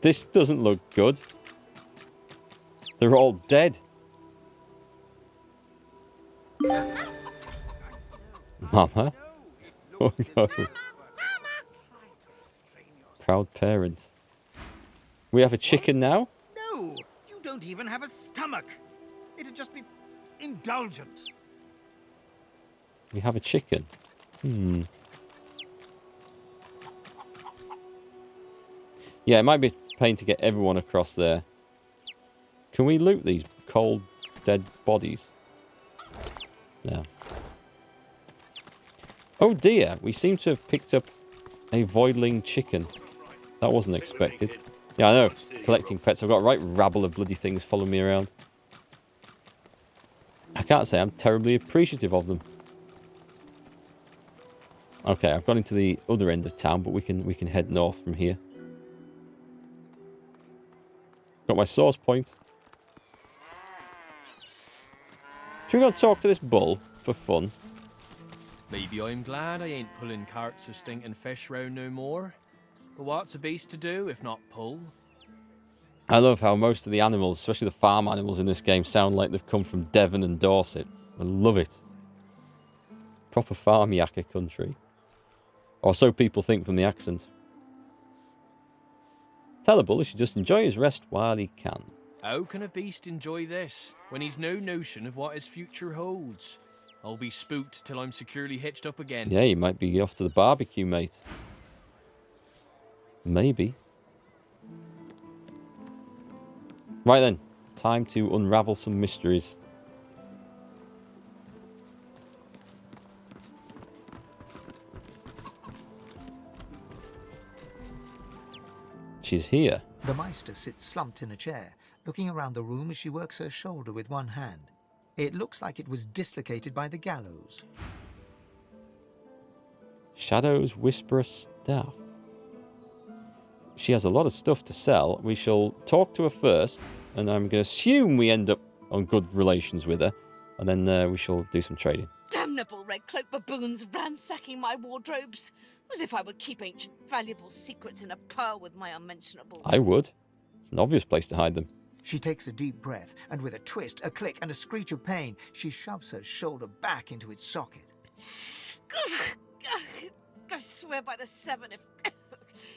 This doesn't look good. They're all dead. Mama? Oh no. Proud parent. We have a chicken now? No, you don't even have a stomach. It'd just be indulgent. We have a chicken. Yeah, it might be a pain to get everyone across there. Can we loot these cold, dead bodies? No. Oh dear, we seem to have picked up a voidling chicken. That wasn't expected. Yeah, I know. Collecting pets. I've got a right rabble of bloody things following me around. I can't say I'm terribly appreciative of them. Okay, I've gone into the other end of town, but we can head north from here. Got my source point. Should we go talk to this bull for fun? Maybe I'm glad I ain't pulling carts of stinking fish round no more. But what's a beast to do if not pull? I love how most of the animals, especially the farm animals in this game, sound like they've come from Devon and Dorset. I love it. Proper farm yakka country. Or so people think from the accent. Tell the bull he should just enjoy his rest while he can. How can a beast enjoy this, when he's no notion of what his future holds? I'll be spooked till I'm securely hitched up again. Yeah, you might be off to the barbecue, mate. Maybe. Right then, time to unravel some mysteries. She's here. The Meister sits slumped in a chair, looking around the room as she works her shoulder with one hand. It looks like it was dislocated by the gallows. Shadow's Whisperer Staff. She has a lot of stuff to sell. We shall talk to her first, and I'm going to assume we end up on good relations with her, and then we shall do some trading. Damnable red cloak baboons ransacking my wardrobes, as if I would keep ancient valuable secrets in a pile with my unmentionables. I would. It's an obvious place to hide them. She takes a deep breath, and with a twist, a click, and a screech of pain, she shoves her shoulder back into its socket. I swear by the seven,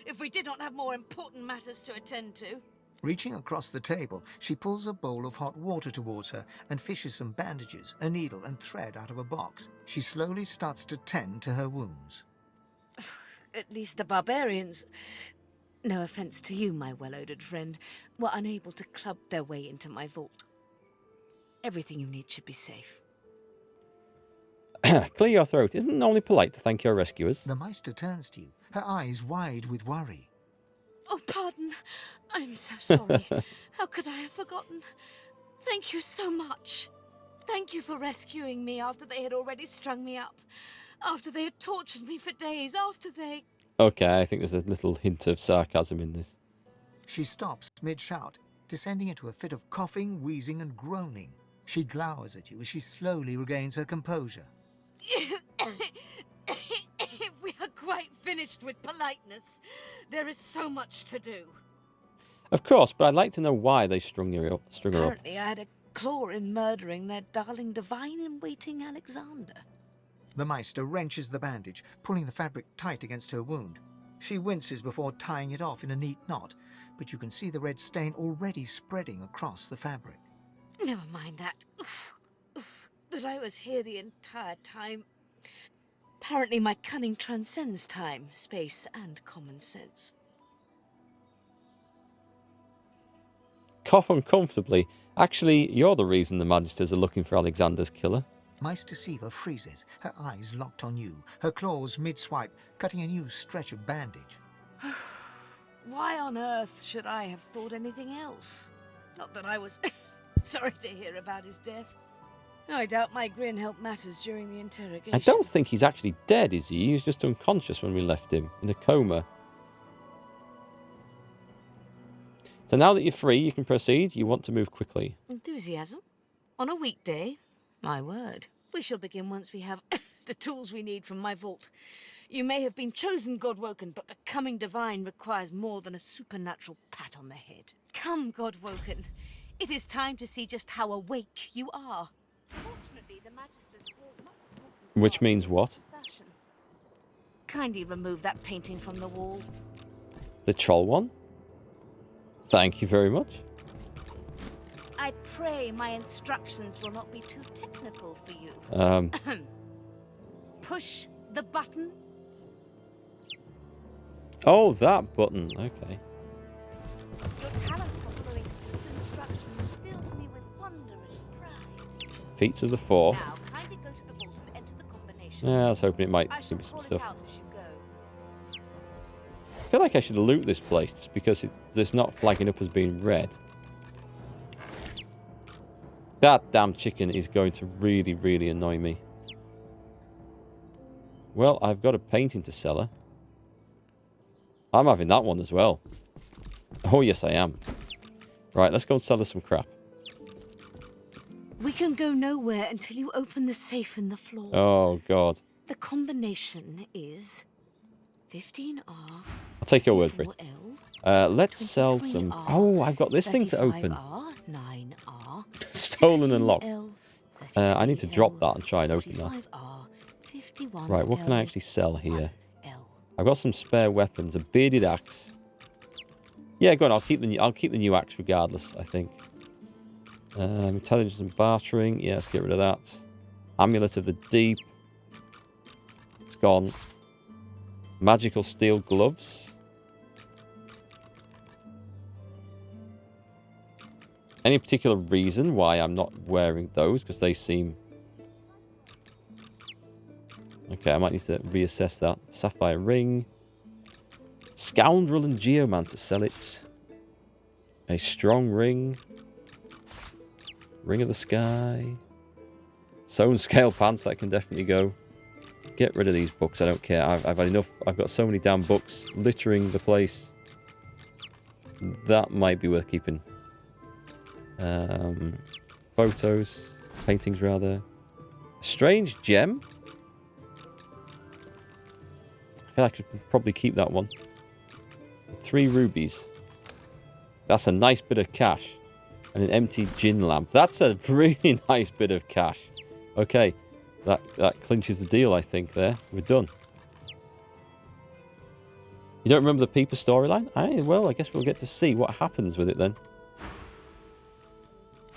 if we did not have more important matters to attend to. Reaching across the table, she pulls a bowl of hot water towards her and fishes some bandages, a needle, and thread out of a box. She slowly starts to tend to her wounds. At least the barbarians, no offence to you, my well-odoured friend, were unable to club their way into my vault. Everything you need should be safe. Clear your throat. Isn't it normally polite to thank your rescuers? The Meister turns to you, her eyes wide with worry. Oh, pardon. I'm so sorry. How could I have forgotten? Thank you so much. Thank you for rescuing me after they had already strung me up. After they had tortured me for days. After they... Okay, I think there's a little hint of sarcasm in this. She stops mid-shout, descending into a fit of coughing, wheezing, and groaning. She glowers at you as she slowly regains her composure. If we are quite finished with politeness, there is so much to do. Of course, but I'd like to know why they strung her up. Apparently I had a claw in murdering their darling divine-in-waiting Alexander. The Meister wrenches the bandage, pulling the fabric tight against her wound. She winces before tying it off in a neat knot, but you can see the red stain already spreading across the fabric. Never mind that. That I was here the entire time. Apparently my cunning transcends time, space, and common sense. Cough uncomfortably. Actually, you're the reason the Magisters are looking for Alexander's killer. Meister Siva freezes, her eyes locked on you, her claws mid-swipe, cutting a new stretch of bandage. Why on earth should I have thought anything else? Not that I was sorry to hear about his death. I doubt my grin helped matters during the interrogation. I don't think he's actually dead, is he? He was just unconscious when we left him, in a coma. So now that you're free, you can proceed. You want to move quickly. Enthusiasm? On a weekday? My word. We shall begin once we have the tools we need from my vault. You may have been chosen, Godwoken, but becoming divine requires more than a supernatural pattern. that on the head. Come, Godwoken. It is time to see just how awake you are. Fortunately, the magistrates walk much more Which means what? fashion. Kindly remove that painting from the wall. The troll one? Thank you very much. I pray my instructions will not be too technical for you. Push the button. Oh, that button. Okay. Your talent for following simple instructions fills me with wonder and pride. Feats of the Four. Now, kindly go to the vault and enter the combination. Yeah, I was hoping it might I give shall me some call it stuff. out as you go. I feel like I should loot this place just because it's not flagging up as being red. That damn chicken is going to really, really annoy me. Well, I've got a painting to sell her. I'm having that one as well. Oh, yes, I am. Right, let's go and sell her some crap. We can go nowhere until you open the safe in the floor. Oh, God. The combination is 15R. I'll take your word for it. 4L, Let's sell some... 23R, Oh, I've got this thing to open. 35R, 9R, Stolen and locked. 16L, I need to drop 33L, that and try and open that. 45R, 51L, Right, what can I actually sell here? 1L. I've got some spare weapons. A bearded axe. Yeah, go on. I'll keep the new axe regardless, I think. Intelligence and bartering. Yeah, let's get rid of that. Amulet of the Deep. It's gone. Magical steel gloves. Any particular reason why I'm not wearing those? Because they seem... Okay, I might need to reassess that. Sapphire ring. Scoundrel and Geomancer, sell it. A strong ring. Ring of the Sky. Sewn scale pants, that can definitely go. Get rid of these books, I don't care. I've had enough. I've got so many damn books littering the place. That might be worth keeping. Photos. Paintings, rather. A strange gem. I feel like I could probably keep that one. 3 rubies. That's a nice bit of cash. And an empty gin lamp. That's a really nice bit of cash. Okay. That clinches the deal, I think, there. We're done. You don't remember the Peeper storyline? Well, I guess we'll get to see what happens with it then.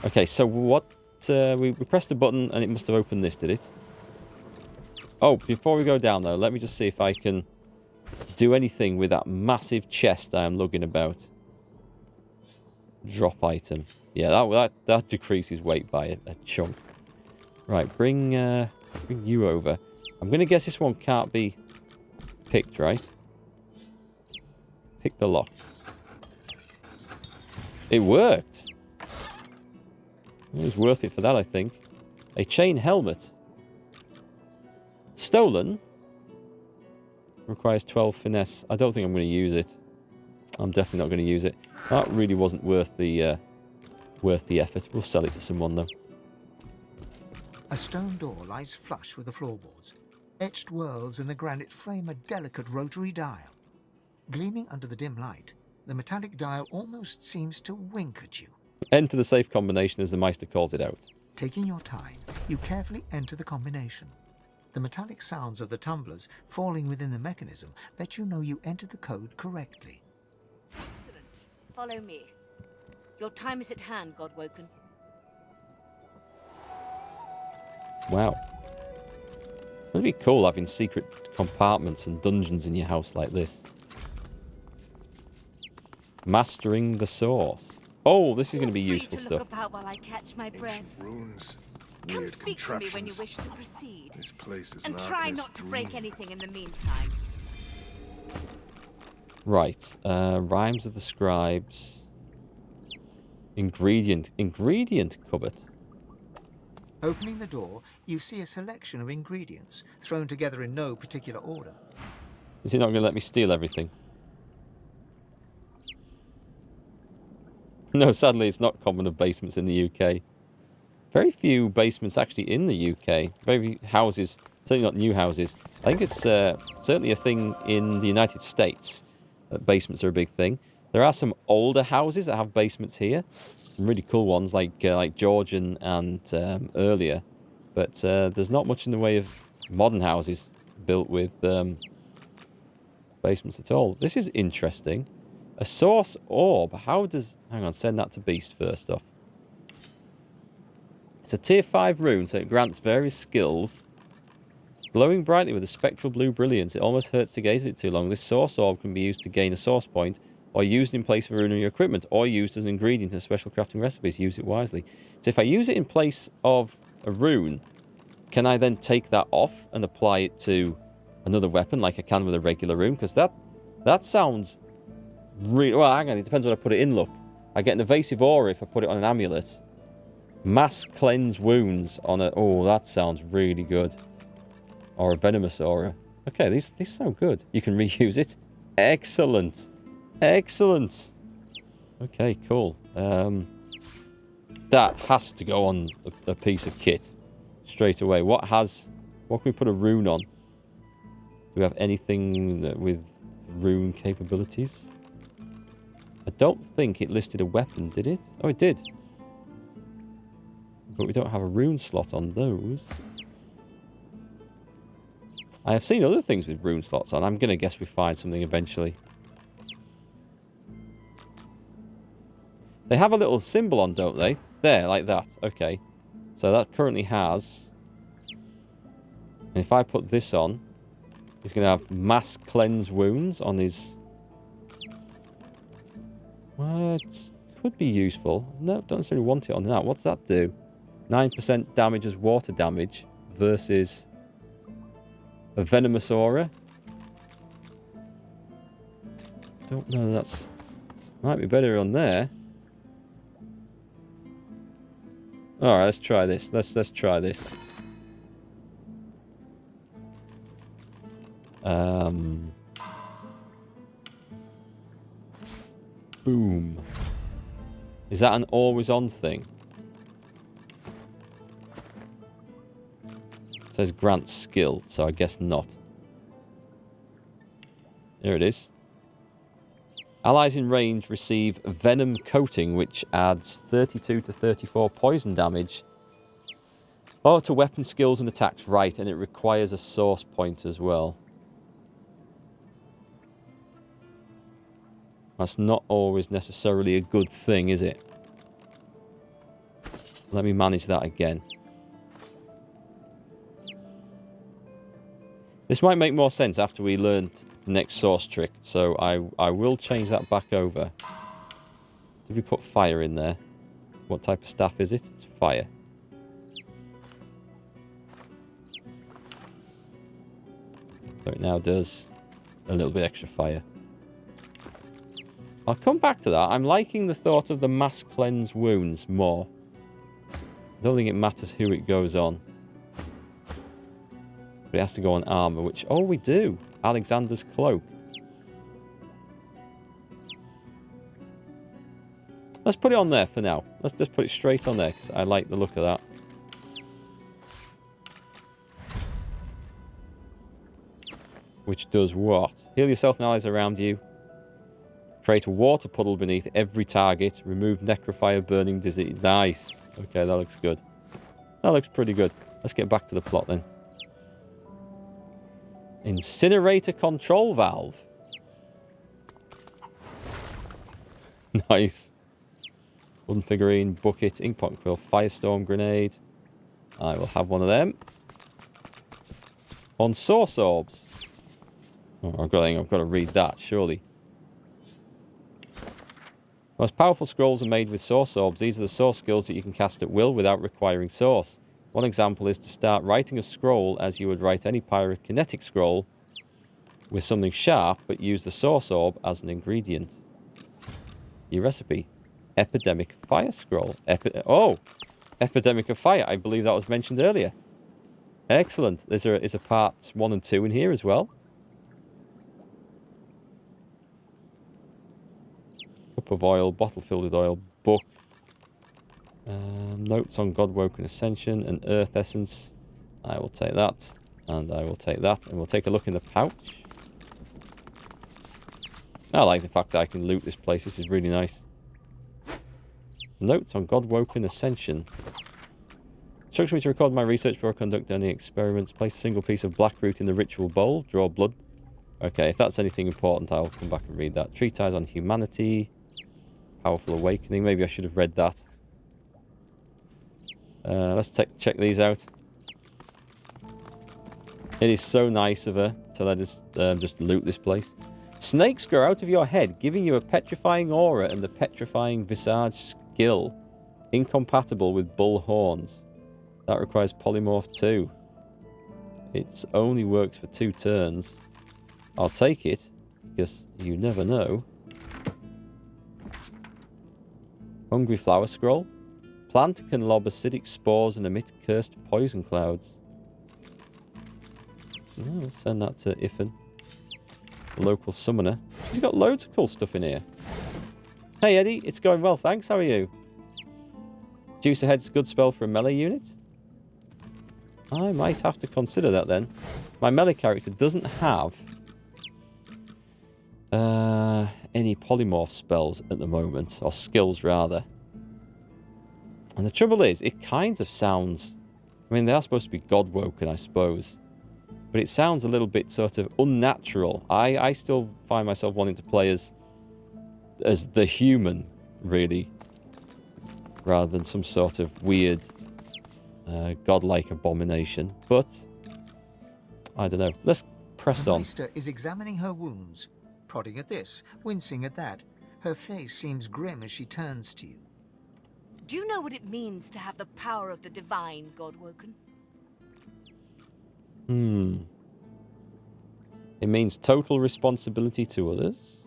Okay, so what... we pressed a button and it must have opened this, did it? Oh, before we go down, though, let me just see if I can do anything with that massive chest I am lugging about. Drop item. Yeah, that decreases weight by a chunk. Right, bring you over. I'm going to guess this one can't be picked, right? Pick the lock. It worked. It was worth it for that, I think. A chain helmet. Stolen. Requires 12 finesse. I don't think I'm going to use it. I'm definitely not going to use it. That really wasn't worth the effort. We'll sell it to someone, though. A stone door lies flush with the floorboards. Etched whorls in the granite frame a delicate rotary dial. Gleaming under the dim light, the metallic dial almost seems to wink at you. Enter the safe combination as the Meister calls it out. Taking your time, you carefully enter the combination. The metallic sounds of the tumblers falling within the mechanism let you know you entered the code correctly. Excellent. Follow me. Your time is at hand, Godwoken. Wow. It'd be cool having secret compartments and dungeons in your house like this. Mastering the source. Oh, this is going to be useful Feel free to stuff. look about while I catch my breath. Ancient runes, Come weird speak to me when you contraptions. wish to proceed. This place is And an try alchemist's not to break dream. anything in the meantime. Right. Rhymes of the Scribes. Ingredient cupboard. Opening the door, you see a selection of ingredients, thrown together in no particular order. Is he not going to let me steal everything? No, sadly, it's not common of basements in the UK. Very few basements actually in the UK. Very few houses, certainly not new houses. I think it's certainly a thing in the United States that basements are a big thing. There are some older houses that have basements here. Some really cool ones, like Georgian and earlier. But there's not much in the way of modern houses built with basements at all. This is interesting. A source orb. How does... Hang on, send that to Beast first off. It's a tier 5 rune, so it grants various skills. Glowing brightly with a spectral blue brilliance. It almost hurts to gaze at it too long. This source orb can be used to gain a source point, or used in place of a rune in your equipment, or used as an ingredient in special crafting recipes. Use it wisely. So if I use it in place of a rune, can I then take that off and apply it to another weapon like I can with a regular rune? Because that sounds really... Well, hang on, it depends what I put it in, look. I get an evasive aura if I put it on an amulet. Mass cleanse wounds on a... Oh, that sounds really good. Or a venomous aura. Okay, these sound good. You can reuse it. Excellent. Excellent. Okay, cool. That has to go on a piece of kit straight away. What can we put a rune on? Do we have anything with rune capabilities? I don't think it listed a weapon, did it? Oh, it did. But we don't have a rune slot on those. I have seen other things with rune slots on. I'm going to guess we find something eventually. They have a little symbol on, don't they? There, like that. Okay. So that currently has... And if I put this on, he's going to have mass cleanse wounds on his... Well, it could be useful. No, don't necessarily want it on that. What's that do? 9% damage as water damage versus a venomous aura. Don't know, that's... Might be better on there. Alright, let's try this. Let's try this. Boom. Is that an always on thing? It says grant skill, so I guess not. Here it is. Allies in range receive venom coating, which adds 32 to 34 poison damage. Oh, to weapon skills and attacks, right, and it requires a source point as well. That's not always necessarily a good thing, is it? Let me manage that again. This might make more sense after we learn the next source trick, so I will change that back over. Did we put fire in there? What type of staff is it? It's fire. So it now does a little bit extra fire. I'll come back to that. I'm liking the thought of the mass cleanse wounds more. I don't think it matters who it goes on. But it has to go on armor, which... Oh, we do. Alexander's cloak. Let's put it on there for now. Let's just put it straight on there, because I like the look of that. Which does what? Heal yourself and allies around you. Create a water puddle beneath every target. Remove necrofire burning disease. Nice. Okay, that looks good. That looks pretty good. Let's get back to the plot then. Incinerator control valve. Nice. Wooden figurine, bucket, inkpot quill, firestorm grenade. I will have one of them. On source orbs. Oh, I've got to read that, surely. Most powerful scrolls are made with source orbs. These are the source skills that you can cast at will without requiring source. One example is to start writing a scroll as you would write any pyrokinetic scroll with something sharp, but use the source orb as an ingredient. Your recipe. Epidemic fire scroll. Epidemic of fire. I believe that was mentioned earlier. Excellent. Is a parts 1 and 2 in here as well. Cup of oil, bottle filled with oil, book. Notes on Godwoken Ascension and Earth Essence. I will take that. And I will take that. And we'll take a look in the pouch. I like the fact that I can loot this place. This is really nice. Notes on God-Woken Ascension. Instruction me to record my research before I conduct any experiments. Place a single piece of black root in the ritual bowl. Draw blood. Okay, if that's anything important, I'll come back and read that. Treatise on humanity. Powerful awakening. Maybe I should have read that. Let's check these out. It is so nice of her to let us just loot this place. Snakes grow out of your head, giving you a petrifying aura and the petrifying visage skill. Incompatible with bull horns. That requires polymorph 2. It only works for 2 turns. I'll take it, because you never know. Hungry flower scroll. Plant can lob acidic spores and emit cursed poison clouds. Oh, we'll send that to Ifan, the local summoner. She's got loads of cool stuff in here. Hey Eddie, it's going well, thanks. How are you? Juice ahead's a good spell for a melee unit. I might have to consider that then. My melee character doesn't have any polymorph spells at the moment, or skills rather. And the trouble is, it kind of sounds... I mean, they are supposed to be God-woken, I suppose. But it sounds a little bit sort of unnatural. I still find myself wanting to play as the human, really. Rather than some sort of weird, godlike abomination. But, I don't know. Let's press The on. Meister is examining her wounds, prodding at this, wincing at that. Her face seems grim as she turns to you. Do you know what it means to have the power of the divine, God-woken? It means total responsibility to others.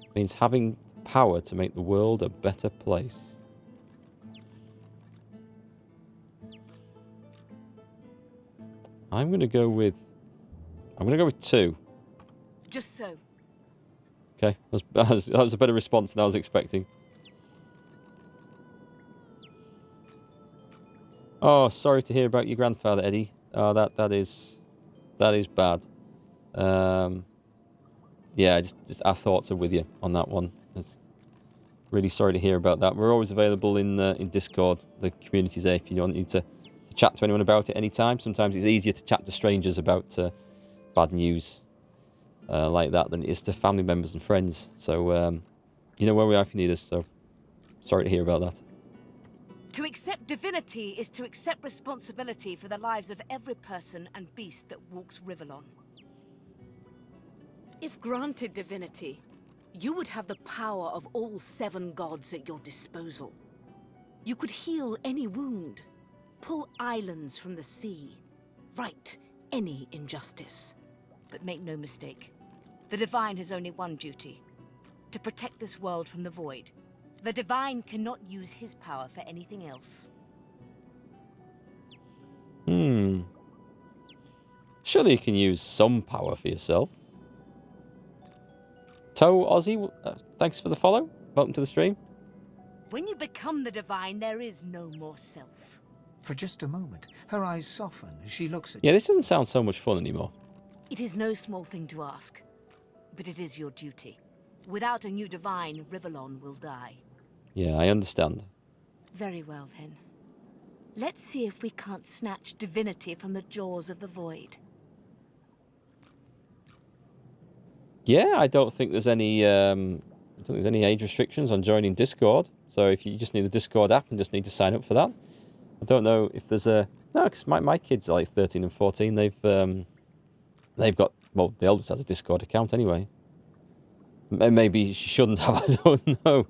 It means having power to make the world a better place. I'm going to go with 2. Just so. Okay, that was a better response than I was expecting. Oh, sorry to hear about your grandfather, Eddie. Oh, that is bad. Yeah, just our thoughts are with you on that one. It's really sorry to hear about that. We're always available in Discord. The community's there if you need to chat to anyone about it anytime. Sometimes it's easier to chat to strangers about bad news like that than it is to family members and friends. So, you know where we are if you need us. So, sorry to hear about that. To accept divinity is to accept responsibility for the lives of every person and beast that walks Rivellon. If granted divinity, you would have the power of all 7 gods at your disposal. You could heal any wound, pull islands from the sea, right any injustice. But make no mistake, the Divine has only one duty: to protect this world from the void. The Divine cannot use his power for anything else. Surely you can use some power for yourself. Toe Aussie, thanks for the follow. Welcome to the stream. When you become the Divine, there is no more self. For just a moment, her eyes soften as she looks at Yeah, you. this doesn't sound so much fun anymore. It is no small thing to ask, but it is your duty. Without a new Divine, Rivellon will die. Yeah, I understand. Very well, then. Let's see if we can't snatch divinity from the jaws of the void. Yeah, I don't think there's any age restrictions on joining Discord. So if you just need the Discord app and just need to sign up for that. I don't know if there's a... No, because my kids are like 13 and 14. They've got... Well, the eldest has a Discord account anyway. Maybe she shouldn't have, I don't know.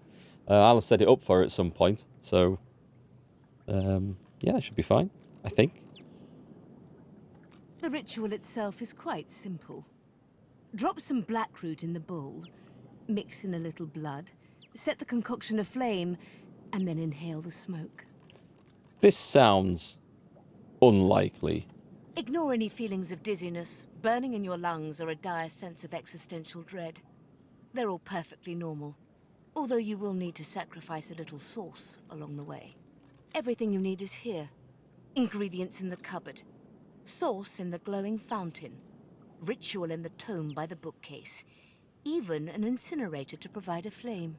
I'll set it up for her at some point. So, yeah, it should be fine, I think. The ritual itself is quite simple. Drop some blackroot in the bowl, mix in a little blood, set the concoction aflame, and then inhale the smoke. This sounds unlikely. Ignore any feelings of dizziness, burning in your lungs, or a dire sense of existential dread. They're all perfectly normal, although you will need to sacrifice a little sauce along the way. Everything you need is here. Ingredients in the cupboard. Sauce in the glowing fountain. Ritual in the tome by the bookcase. even an incinerator to provide a flame.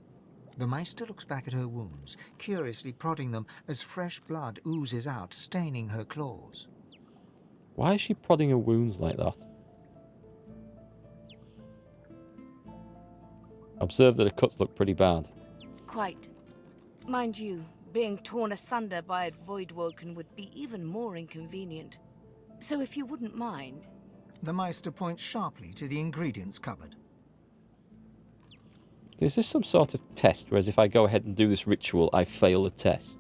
The Meister looks back at her wounds, curiously prodding them as fresh blood oozes out, staining her claws. Why is she prodding her wounds like that? Observe that her cuts look pretty bad. Quite. Mind you, being torn asunder by a Voidwoken would be even more inconvenient. So if you wouldn't mind... The Meister points sharply to the ingredients cupboard. Is this some sort of test, whereas if I go ahead and do this ritual, I fail the test?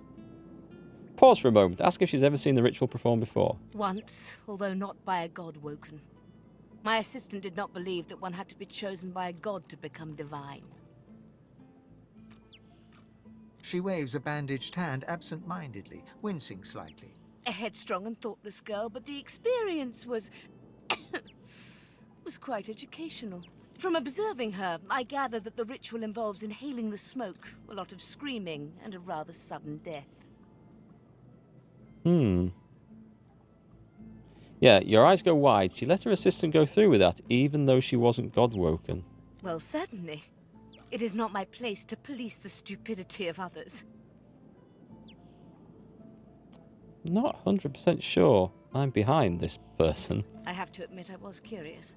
Pause for a moment. Ask if she's ever seen the ritual performed before. Once, although not by a Godwoken. My assistant did not believe that one had to be chosen by a god to become divine. She waves a bandaged hand absent-mindedly, wincing slightly. A headstrong and thoughtless girl, but the experience was... was quite educational. From observing her, I gather that the ritual involves inhaling the smoke, a lot of screaming, and a rather sudden death. Yeah, your eyes go wide. She let her assistant go through with that, even though she wasn't Godwoken. Well, certainly. It is not my place to police the stupidity of others. Not 100% sure I'm behind this person. I have to admit I was curious.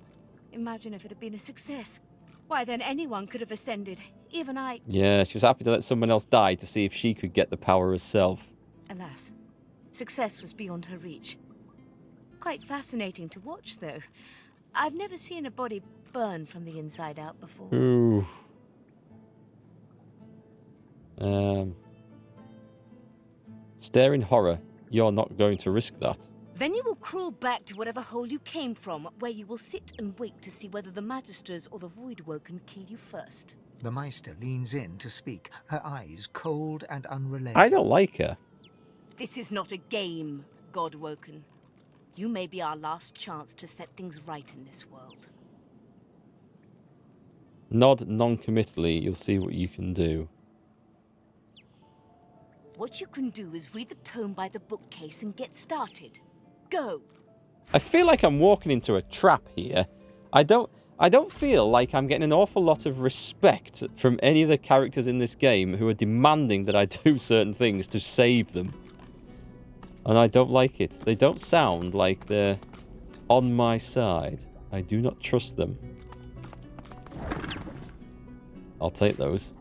Imagine if it had been a success. Why, then anyone could have ascended. Even I... Yeah, she was happy to let someone else die to see if she could get the power herself. Alas, success was beyond her reach. Quite fascinating to watch, though. I've never seen a body burn from the inside out before. Ooh. Stare in horror. You're not going to risk that. Then you will crawl back to whatever hole you came from, where you will sit and wait to see whether the Magisters or the Voidwoken kill you first. The Meister leans in to speak, her eyes cold and unrelenting. I don't like her. This is not a game, Godwoken. You may be our last chance to set things right in this world. Nod non-committally, you'll see what you can do. What you can do is read the tome by the bookcase and get started. Go! I feel like I'm walking into a trap here. I don't feel like I'm getting an awful lot of respect from any of the characters in this game who are demanding that I do certain things to save them. And I don't like it. They don't sound like they're on my side. I do not trust them. I'll take those.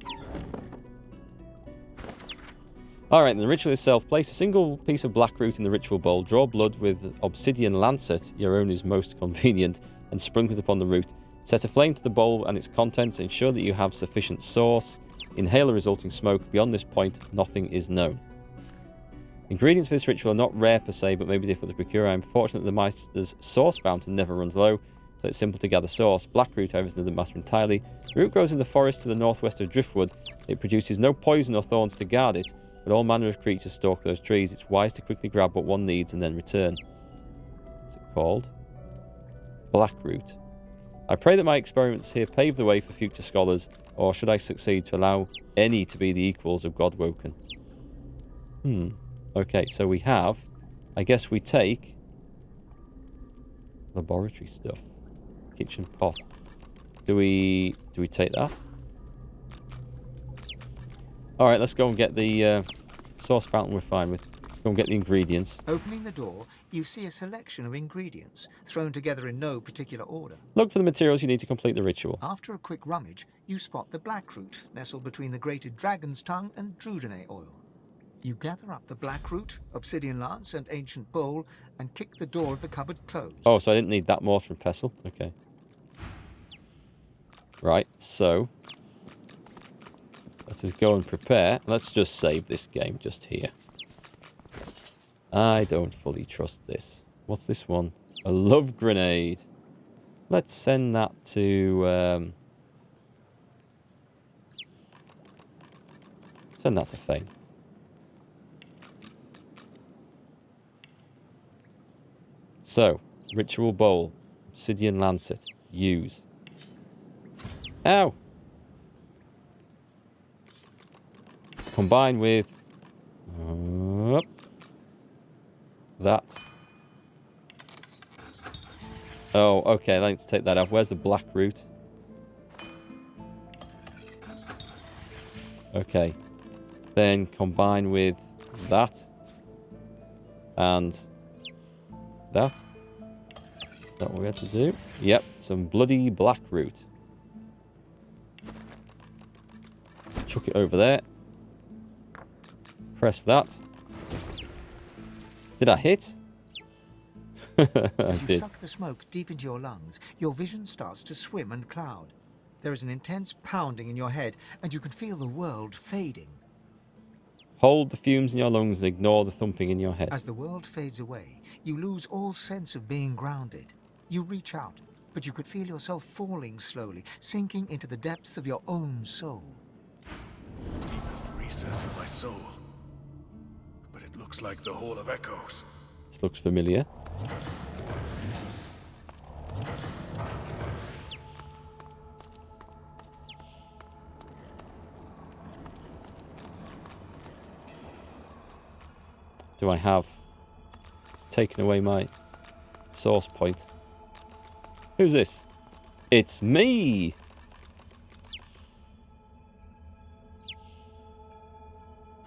Alright, in the ritual itself, place a single piece of black root in the ritual bowl, draw blood with obsidian lancet, your own is most convenient, and sprinkle it upon the root. Set a flame to the bowl and its contents, ensure that you have sufficient source. Inhale the resulting smoke. Beyond this point, nothing is known. Ingredients for this ritual are not rare per se, but may be difficult to procure. I am fortunate that the Meister's source fountain never runs low, so it's simple to gather source. Black root, however, is another matter entirely. The root grows in the forest to the northwest of Driftwood. It produces no poison or thorns to guard it, but all manner of creatures stalk those trees. It's wise to quickly grab what one needs and then return. What's it called? Black root. I pray that my experiments here pave the way for future scholars, or should I succeed, to allow any to be the equals of Godwoken. Okay, so we have... I guess we take... laboratory stuff. Kitchen pot. Do we take that? Alright, let's go and get the source fountain we're fine with. Go and get the ingredients. Opening the door, you see a selection of ingredients, thrown together in no particular order. Look for the materials you need to complete the ritual. After a quick rummage, you spot the black root, nestled between the grated dragon's tongue and drudene oil. You gather up the black root, obsidian lance, and ancient bowl, and kick the door of the cupboard closed. Oh, so I didn't need that mortar and pestle? Okay. Right, so... let's just go and prepare. Let's just save this game just here. I don't fully trust this. What's this one? A love grenade. Let's send that to... send that to Fane. So, ritual bowl. Obsidian lancet. Use. Ow! Combine with... that. Oh, okay, let's take that off. Where's the black root? Okay. Then combine with that. And that. Is that what we had to do? Yep. Some bloody black root. Chuck it over there. Press that. Did I hit? I As you did. suck the smoke deep into your lungs, your vision starts to swim and cloud. There is an intense pounding in your head, and you can feel the world fading. Hold the fumes in your lungs and ignore the thumping in your head. As the world fades away, you lose all sense of being grounded. You reach out, but you could feel yourself falling slowly, sinking into the depths of your own soul. Deepest recess of my soul. But it looks like the Hall of Echoes. This looks familiar. Do I have... It's taken away my source point. Who's this? It's me!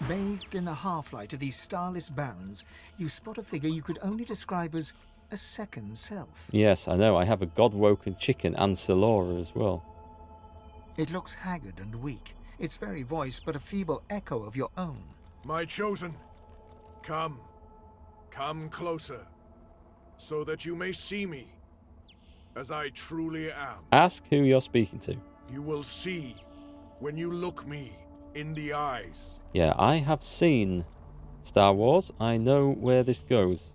Bathed in the half-light of these starless barrens, you spot a figure you could only describe as a second self. Yes, I know. I have a god-woken chicken and Selora as well. It looks haggard and weak, its very voice but a feeble echo of your own. My chosen, come. Come closer, so that you may see me as I truly am. Ask who you're speaking to. You will see when you look me in the eyes. Yeah, I have seen Star Wars. I know where this goes.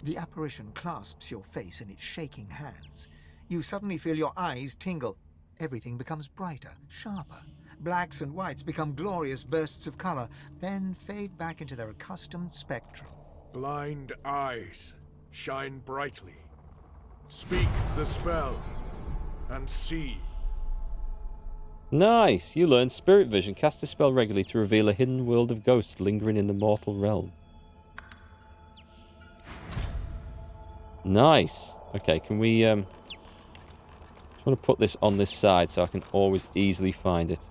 The apparition clasps your face in its shaking hands. You suddenly feel your eyes tingle. Everything becomes brighter, sharper. Blacks and whites become glorious bursts of color, then fade back into their accustomed spectrum. Blind eyes shine brightly. Speak the spell and see. Nice! You learn Spirit Vision. Cast a spell regularly to reveal a hidden world of ghosts lingering in the mortal realm. Nice! Okay, can we... I just want to put this on this side so I can always easily find it.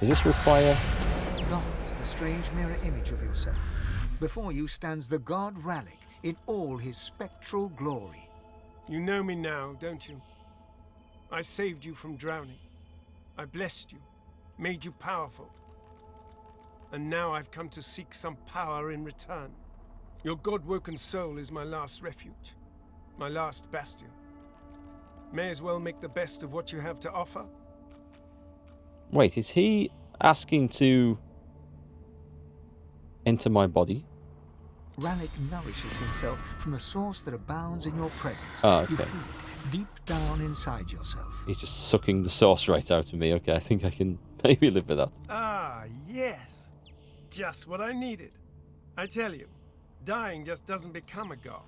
Does this require... God is the strange mirror image of yourself. Before you stands the god Ralik in all his spectral glory. You know me now, don't you? I saved you from drowning. I blessed you, made you powerful. And now I've come to seek some power in return. Your god-woken soul is my last refuge, my last bastion. May as well make the best of what you have to offer. Wait, is he asking to enter my body? Ralik nourishes himself from the source that abounds in your presence. Oh, okay. You feel it deep down inside yourself. He's just sucking the sauce right out of me. Okay, I think I can maybe live with that. Ah, yes. Just what I needed. I tell you, dying just doesn't become a god.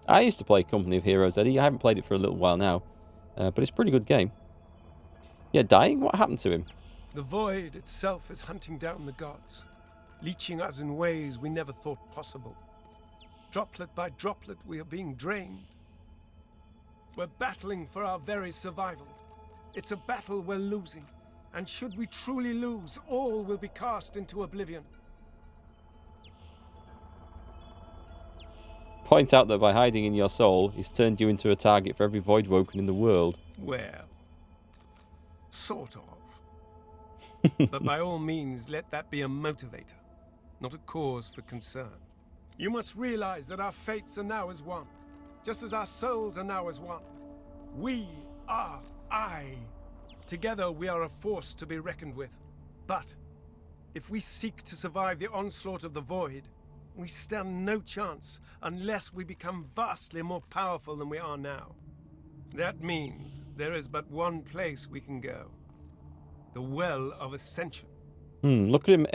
I used to play Company of Heroes, Eddie. I haven't played it for a little while now, but it's a pretty good game. Yeah, dying? What happened to him? The void itself is hunting down the gods, leeching us in ways we never thought possible. Droplet by droplet, we are being drained. We're battling for our very survival. It's a battle we're losing, and should we truly lose, all will be cast into oblivion. Point out that by hiding in your soul, he's turned you into a target for every void woken in the world. Well, sort of. But by all means, let that be a motivator, not a cause for concern. You must realize that our fates are now as one, just as our souls are now as one. We are I. Together we are a force to be reckoned with. But if we seek to survive the onslaught of the void, we stand no chance unless we become vastly more powerful than we are now. That means there is but one place we can go. The Well of Ascension. Look at him